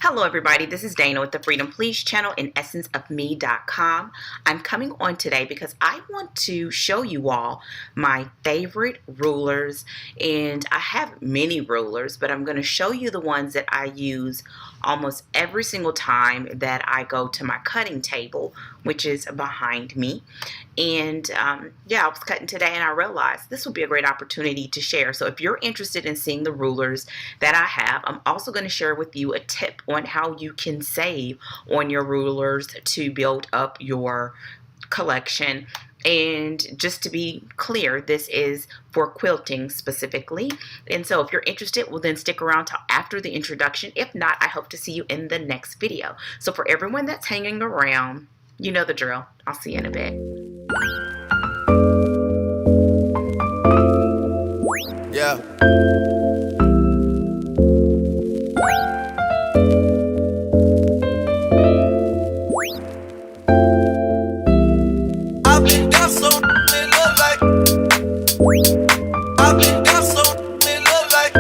Hello everybody, this is Dana with the Freedom Please channel and essenceofme.com. I'm coming on today because I want to show you all my favorite rulers, and I have many rulers, but I'm going to show you the ones that I use almost every single time that I go to my cutting table, which is behind me. And yeah, I was cutting today and I realized this would be a great opportunity to share. So if you're interested in seeing the rulers that I have, I'm also going to share with you a tip on how you can save on your rulers to build up your collection. And just to be clear, this is for quilting specifically. And so if you're interested, well then stick around till after the introduction. If not, I hope to see you in the next video. So for everyone that's hanging around, you know the drill. I'll see you in a bit. Yeah. I've been down so it look like. I've been down so it look like.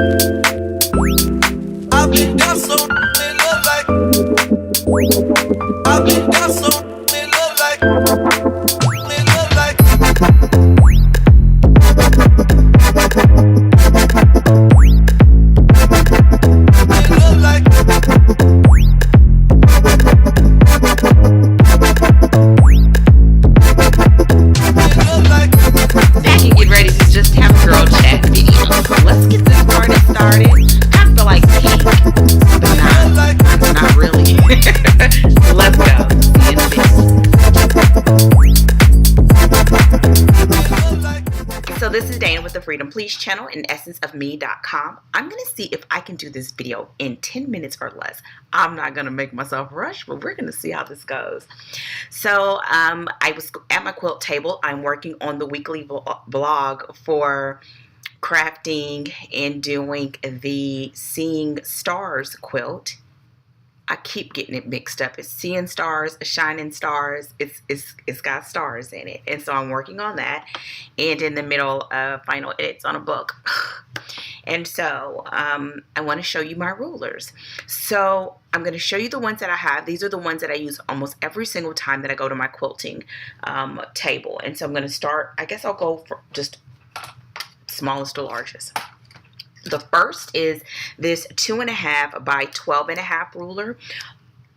I've been down so it look like. I've been down so it look like. It look like. So this is Dana with the Freedom Please channel and essenceofme.com. I'm going to see if I can do this video in 10 minutes or less. I'm not going to make myself rush, but we're going to see how this goes. So I was at my quilt table. I'm working on the weekly blog for crafting and doing the Seeing Stars quilt. I keep getting it mixed up. It's Seeing Stars, Shining Stars. It's got stars in it. And so I'm working on that. And in the middle of final edits on a book. And so I want to show you my rulers. So I'm going to show you the ones that I have. These are the ones that I use almost every single time that I go to my quilting table. And so I'm going to start, I guess I'll go for just smallest to largest. The first is this 2.5 by 12.5 ruler,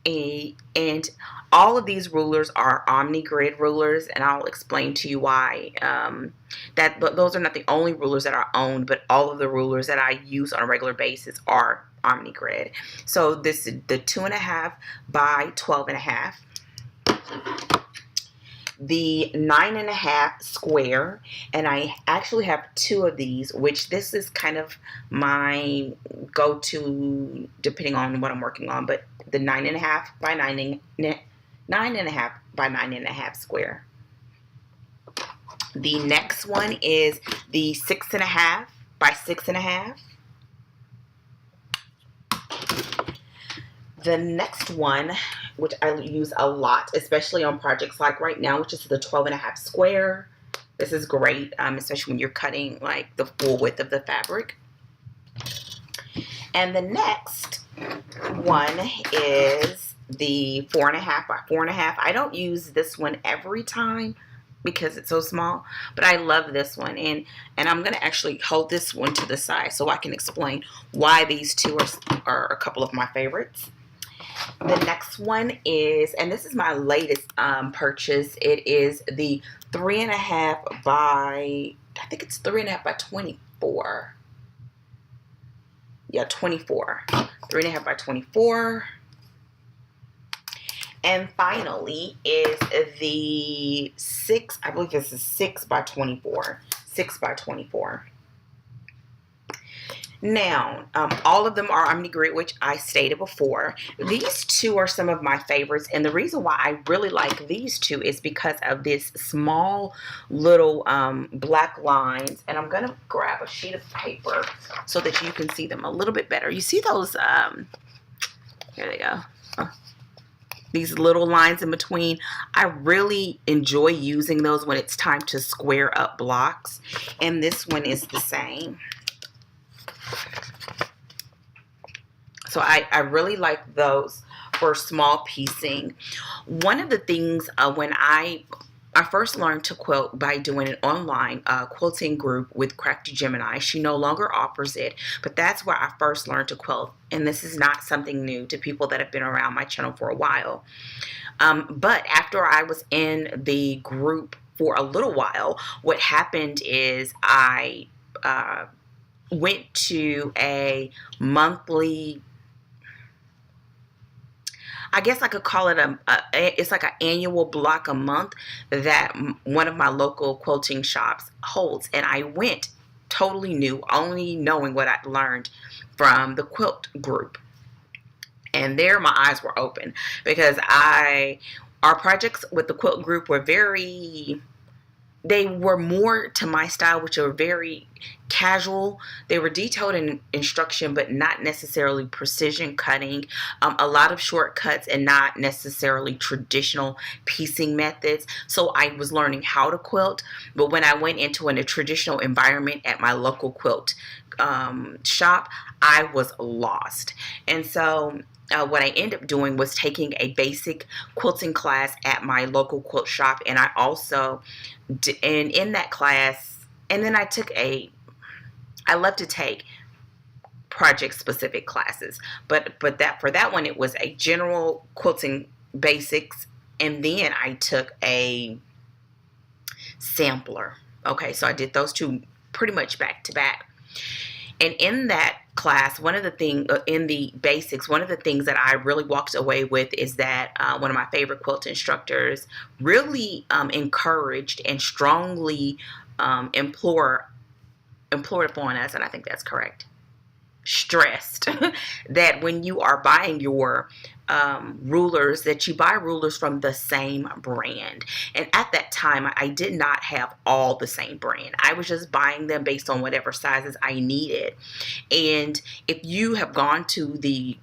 and all of these rulers are Omni Grid rulers, and I'll explain to you why. But those are not the only rulers that I own, but all of the rulers that I use on a regular basis are Omni Grid. So this is the 2.5 by 12.5. The 9.5 square, and I actually have two of these, which this is kind of my go-to depending on what I'm working on, but the 9.5 by 9.5 by 9.5 square. The next one is the 6.5 by 6.5. The next one, which I use a lot, especially on projects like right now, which is the 12.5 square. This is great, especially when you're cutting like the full width of the fabric. And the next one is the 4.5 by 4.5. I don't use this one every time because it's so small, but I love this one, and I'm gonna actually hold this one to the side so I can explain why these two are a couple of my favorites. The next one is, and this is my latest purchase, it is the 3.5 by, I think it's 3.5 by 24. Yeah, 24. 3.5 by 24. And finally is the 6, I believe this is 6 by 24. 6 by 24. Now, all of them are Omni Grid, which I stated before. These two are some of my favorites, and the reason why I really like these two is because of this small little black lines. And I'm going to grab a sheet of paper so that you can see them a little bit better. You see those, here they go. These little lines in between. I really enjoy using those when it's time to square up blocks, and this one is the same. So I really like those for small piecing. One of the things when I first learned to quilt by doing an online quilting group with Crafty Gemini. She no longer offers it, but that's where I first learned to quilt. And this is not something new to people that have been around my channel for a while. But after I was in the group for a little while, what happened is I went to a monthly, I guess I could call it it's like an annual block a month that one of my local quilting shops holds. And I went totally new, only knowing what I'd learned from the quilt group. And there my eyes were open because our projects with the quilt group were they were more to my style, which are very casual. They were detailed in instruction, but not necessarily precision cutting. A lot of shortcuts and not necessarily traditional piecing methods. So I was learning how to quilt, but when I went into a traditional environment at my local quilt shop, I was lost. And so what I ended up doing was taking a basic quilting class at my local quilt shop, and I also, and in that class, and then I love to take project specific classes, but for that one it was a general quilting basics, and then I took a sampler. Okay, so I did those two pretty much back to back. And in that class, one of the things in the basics, one of the things that I really walked away with is that one of my favorite quilt instructors really encouraged and strongly implored upon us, and I think that's correct, stressed that when you are buying your rulers, that you buy rulers from the same brand. And at that time, I did not have all the same brand. I was just buying them based on whatever sizes I needed. And if you have gone to the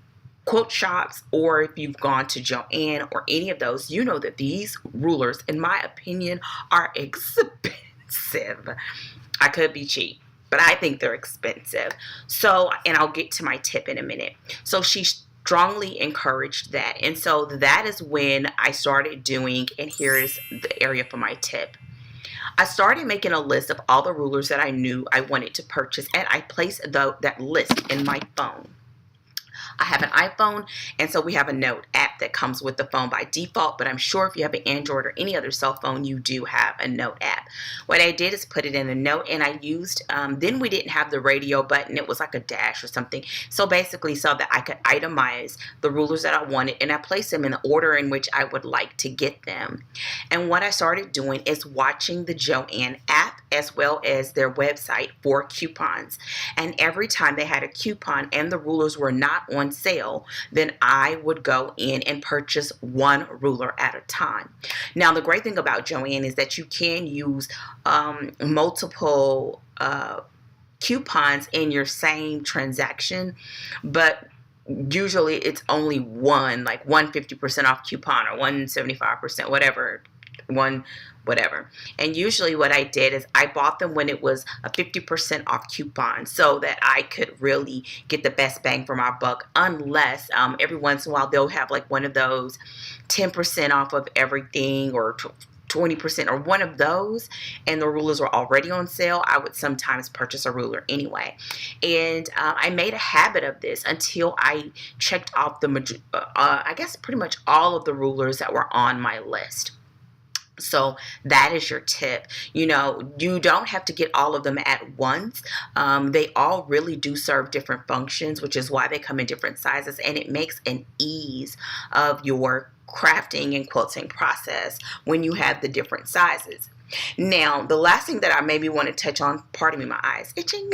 quilt shops, or if you've gone to Joann or any of those, you know that these rulers, in my opinion, are expensive. I could be cheap, but I think they're expensive. So, and I'll get to my tip in a minute. So she strongly encouraged that. And so that is when I started doing, and here is the area for my tip. I started making a list of all the rulers that I knew I wanted to purchase, and I placed that list in my phone. I have an iPhone, and so we have a note app that comes with the phone by default, but I'm sure if you have an Android or any other cell phone, you do have a note app. What I did is put it in a note, and I used, then we didn't have the radio button. It was like a dash or something. So basically so that I could itemize the rulers that I wanted, and I placed them in the order in which I would like to get them. And what I started doing is watching the Joann app as well as their website for coupons. And every time they had a coupon and the rulers were not on sale, then I would go in and purchase one ruler at a time. Now, the great thing about Joann is that you can use multiple coupons in your same transaction, but usually it's only one, like 150% off coupon or 175%, whatever. And usually what I did is I bought them when it was a 50% off coupon so that I could really get the best bang for my buck, unless every once in a while they'll have like one of those 10% off of everything or 20% or one of those, and the rulers were already on sale. I would sometimes purchase a ruler anyway. And I made a habit of this until I checked off I guess pretty much all of the rulers that were on my list. So that is your tip. You know, you don't have to get all of them at once. They all really do serve different functions, which is why they come in different sizes, and it makes an ease of your crafting and quilting process when you have the different sizes. Now, the last thing that I maybe want to touch on, pardon me, my eyes itching,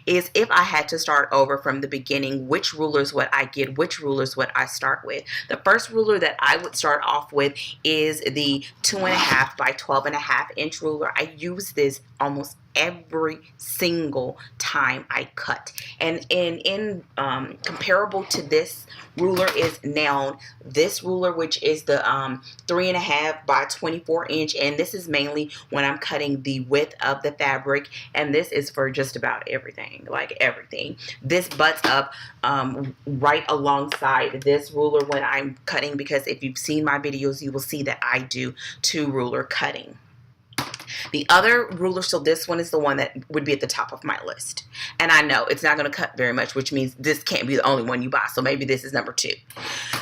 is if I had to start over from the beginning, which rulers would I get? Which rulers would I start with? The first ruler that I would start off with is the 2.5 by 12.5 inch ruler. I use this almost every single time I cut. And in comparable to this ruler is now this ruler, which is the 3.5 by 24 inch, and this is mainly when I'm cutting the width of the fabric, and this is for just about everything, like everything. This butts up right alongside this ruler when I'm cutting, because if you've seen my videos, you will see that I do 2 ruler cutting. The other ruler, so this one is the one that would be at the top of my list. And I know it's not going to cut very much, which means this can't be the only one you buy. So maybe this is number 2.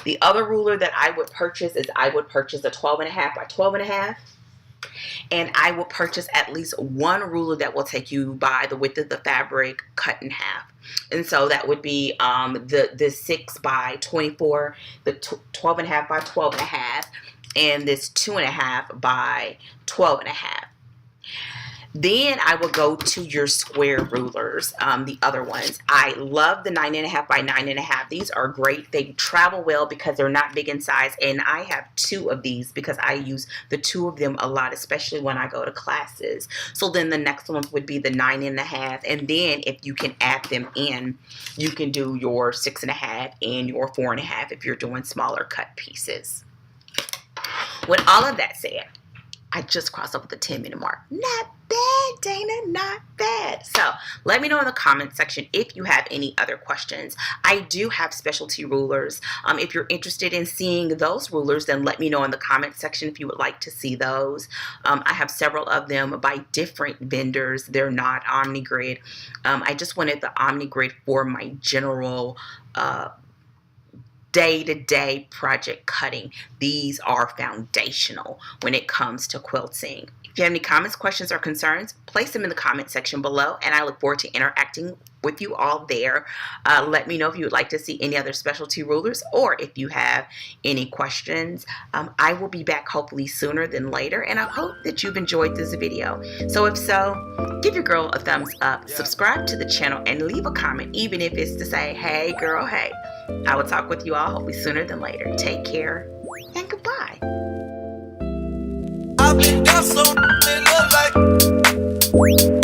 The other ruler that I would purchase is I would purchase a 12.5 by 12.5. And I will purchase at least one ruler that will take you by the width of the fabric cut in half. And so that would be the 6 by 24, the 12.5 by 12.5, and this 2.5 by 12.5. Then I will go to your square rulers, the other ones. I love the 9.5 by 9.5. These are great. They travel well because they're not big in size, and I have 2 of these because I use the 2 of them a lot, especially when I go to classes. So then the next ones would be the 9.5, and then if you can add them in, you can do your 6.5 and your 4.5 if you're doing smaller cut pieces. With all of that said, I just crossed over the 10-minute mark. Not bad, Dana, not bad. So let me know in the comment section if you have any other questions. I do have specialty rulers. If you're interested in seeing those rulers, then let me know in the comment section if you would like to see those. I have several of them by different vendors. They're not OmniGrid. I just wanted the OmniGrid for my general day-to-day project cutting. These are foundational when it comes to quilting. If you have any comments, questions, or concerns, place them in the comment section below, and I look forward to interacting with you all there. Let me know if you would like to see any other specialty rulers, or if you have any questions. I will be back hopefully sooner than later, and I hope that you've enjoyed this video. So if so, give your girl a thumbs up, subscribe to the channel, and leave a comment, even if it's to say, hey girl, hey. I will talk with you all hopefully sooner than later. Take care and goodbye. I've been down so it look like